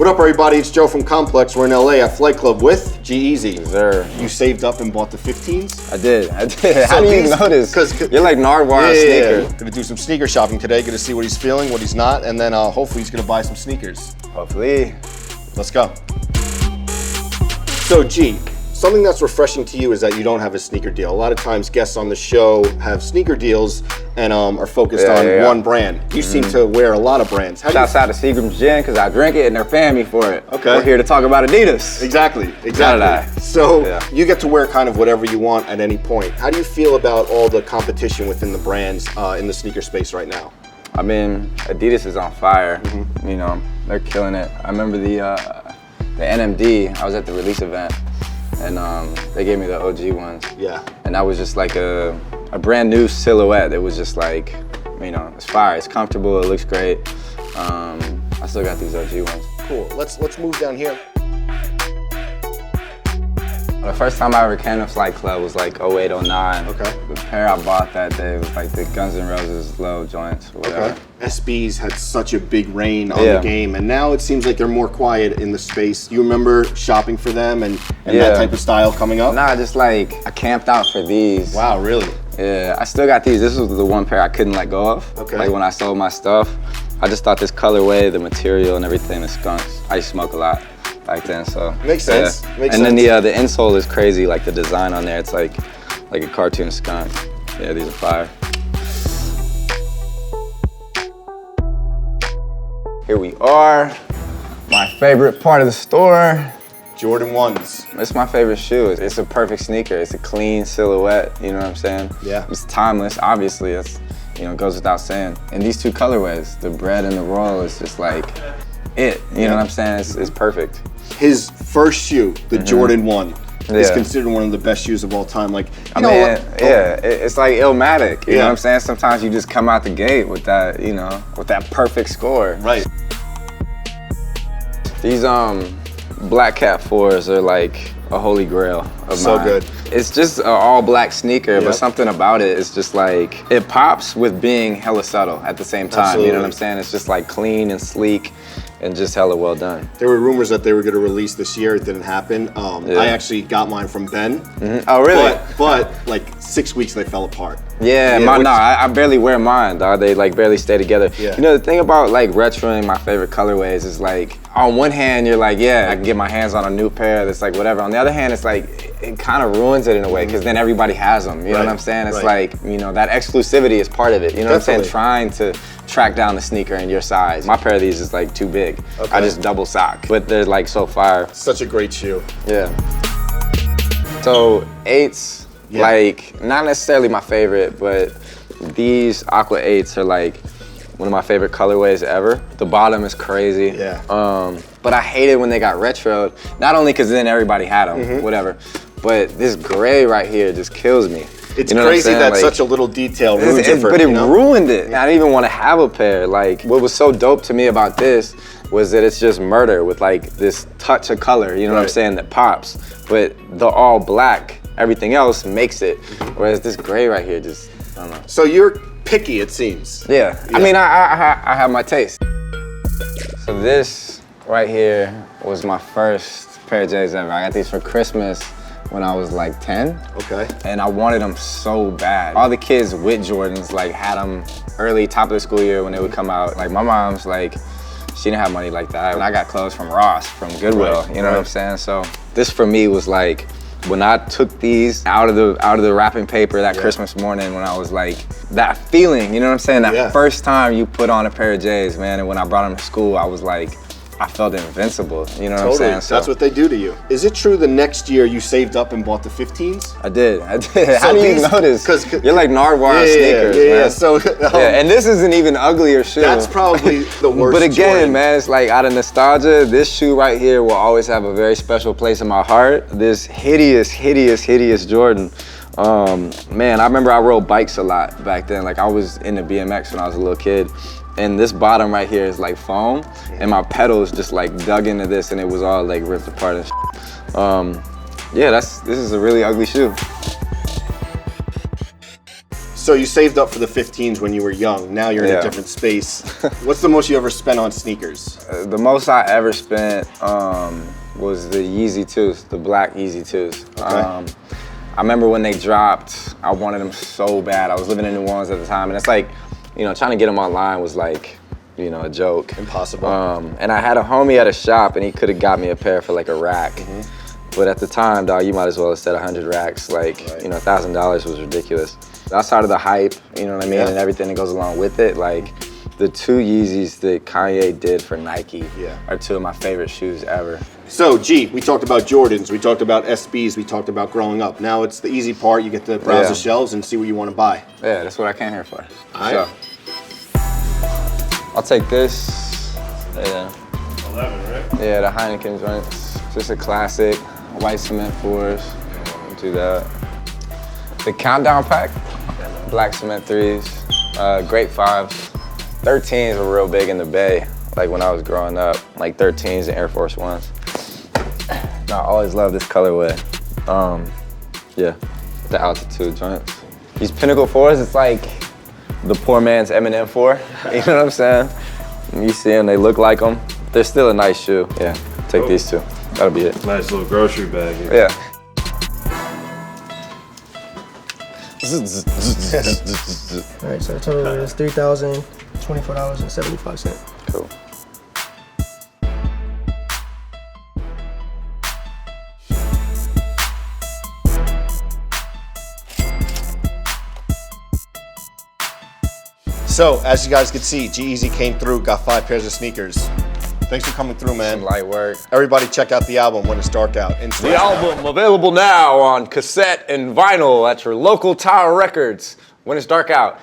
What up, everybody? It's Joe from Complex. We're in LA at Flight Club with G-Eazy. Yes, sir. You saved up and bought the 15s? I did. So How do you notice? Because you're like Nardwuar sneaker. Gonna do some sneaker shopping today. Gonna see what he's feeling, what he's not, and then hopefully he's gonna buy some sneakers. Hopefully. Let's go. So G, something that's refreshing to you is that you don't have a sneaker deal. A lot of times guests on the show have sneaker deals and are focused on one brand. You seem to wear a lot of brands. Shouts out to Seagram's Gin, because I drink it and they're paying me for it. Okay. We're here to talk about Adidas. Exactly. So you get to wear kind of whatever you want at any point. How do you feel about all the competition within the brands in the sneaker space right now? I mean, Adidas is on fire. You know, they're killing it. I remember the NMD, I was at the release event, and they gave me the OG ones. Yeah. And that was just like a brand new silhouette. It was just like, you know, it's fire, it's comfortable, it looks great. I still got these OG ones. Cool, let's move down here. The first time I ever came to Flight Club was like 08, 09. Okay. The pair I bought that day was like the Guns N' Roses low joints, or whatever. Okay. SBs had such a big reign on the game, and now it seems like they're more quiet in the space. You remember shopping for them and that type of style coming up? Nah, just like, I camped out for these. Wow, really? Yeah, I still got these. This was the one pair I couldn't let go of. Okay. Like when I sold my stuff, I just thought this colorway, the material and everything, the skunks. I used to smoke a lot back then, so. Makes sense. Then the insole is crazy, like the design on there, it's like a cartoon skunk. Yeah, these are fire. Here we are, my favorite part of the store. Jordan 1s. It's my favorite shoe. It's a perfect sneaker. It's a clean silhouette, you know what I'm saying? Yeah. It's timeless, obviously. It's, you know, goes without saying. And these two colorways, the bread and the royal, is just like it. You know what I'm saying? It's perfect. His first shoe, the Jordan 1, is considered one of the best shoes of all time. Like, it's like Illmatic. You know what I'm saying? Sometimes you just come out the gate with that, you know, with that perfect score. Right. These Black Cat 4s are like a holy grail of mine. So good. It's just an all black sneaker, but something about it is just like, it pops with being hella subtle at the same time. Absolutely. You know what I'm saying? It's just like clean and sleek and just hella well done. There were rumors that they were going to release this year. It didn't happen. I actually got mine from Ben. Oh, really? But like 6 weeks they fell apart. Yeah, I barely wear mine, dog. They like barely stay together. Yeah. You know, the thing about like retroing my favorite colorways is like, on one hand, you're like, yeah, I can get my hands on a new pair that's like whatever. On the other hand, it's like, it kind of ruins it in a way, because then everybody has them. You know what I'm saying? It's like, you know, that exclusivity is part of it. You know what I'm saying? Trying to track down the sneaker in your size. My pair of these is like too big. Okay. I just double sock, but they're like so fire. Such a great shoe. Yeah. So 8s, like, not necessarily my favorite, but these AQUA 8s are like one of my favorite colorways ever. The bottom is crazy. Yeah. But I hated when they got retroed, not only because then everybody had them, whatever, but this gray right here just kills me. It's you know crazy that like, such a little detail ruins it for But it ruined it. I didn't even want to have a pair. Like, what was so dope to me about this was that it's just murder with like this touch of color, you know what I'm saying, that pops. But the all black, everything else makes it. Whereas this gray right here just, I don't know. So you're picky, it seems. Yeah. I mean, I have my taste. So this right here was my first pair of J's ever. I got these for Christmas when I was like 10. Okay. And I wanted them so bad. All the kids with Jordans like had them early, top of the school year when they would come out. Like my mom's like, she didn't have money like that. And I got clothes from Ross, from Goodwill, you know what I'm saying? So this for me was like, when I took these out of the wrapping paper that Christmas morning, when I was like, that feeling, you know what I'm saying? That first time you put on a pair of J's, man, and when I brought them to school, I was like, I felt invincible, you know what I'm saying? So, that's what they do to you. Is it true the next year you saved up and bought the 15s? I did. How do you notice? Because you're like Nardwuar sneakers, man. Yeah, so, and this is an even uglier shoe. That's probably the worst. But again, man, it's like out of nostalgia, this shoe right here will always have a very special place in my heart. This hideous, hideous, hideous Jordan. Man, I remember I rode bikes a lot back then. Like I was into BMX when I was a little kid. And this bottom right here is like foam, and my pedals just like dug into this, and it was all like ripped apart and shit. Yeah, this is a really ugly shoe. So you saved up for the 15s when you were young. Now you're in a different space. What's the most you ever spent on sneakers? The most I ever spent was the YEEZY 2s, the black YEEZY 2s. Okay. I remember when they dropped, I wanted them so bad. I was living in New Orleans at the time, and it's like, you know, trying to get them online was like, you know, a joke. Impossible. And I had a homie at a shop, and he could have got me a pair for like a rack. But at the time, dog, you might as well have said 100 racks. Like, you know, $1,000 was ridiculous. Outside of the hype, you know what I mean, and everything that goes along with it, like the 2 YEEZYs that Kanye did for Nike are 2 of my favorite shoes ever. So, G, we talked about Jordans, we talked about SBs, we talked about growing up. Now it's the easy part. You get to browse the shelves and see what you want to buy. Yeah, that's what I came here for. All right. So, I'll take this. 11, right? Yeah, the Heineken joints. Just a classic. White cement 4s. Do that. The Countdown pack. Black cement 3s. Great 5s. 13s were real big in the Bay. Like when I was growing up. Like 13s and Air Force 1s. I always loved this colorway. Yeah, the altitude joints. These Pinnacle 4s, it's like the poor man's M&M 4. You know what I'm saying? You see them, they look like them. They're still a nice shoe. Yeah, take these 2. That'll be it. Nice little grocery bag here. Yeah. All right, so the total is $3,024.75. Cool. So, as you guys can see, G-Eazy came through, got 5 pairs of sneakers. Thanks for coming through, man. Some light work. Everybody check out the album When It's Dark Out. The album available now on cassette and vinyl at your local Tower Records. When It's Dark Out.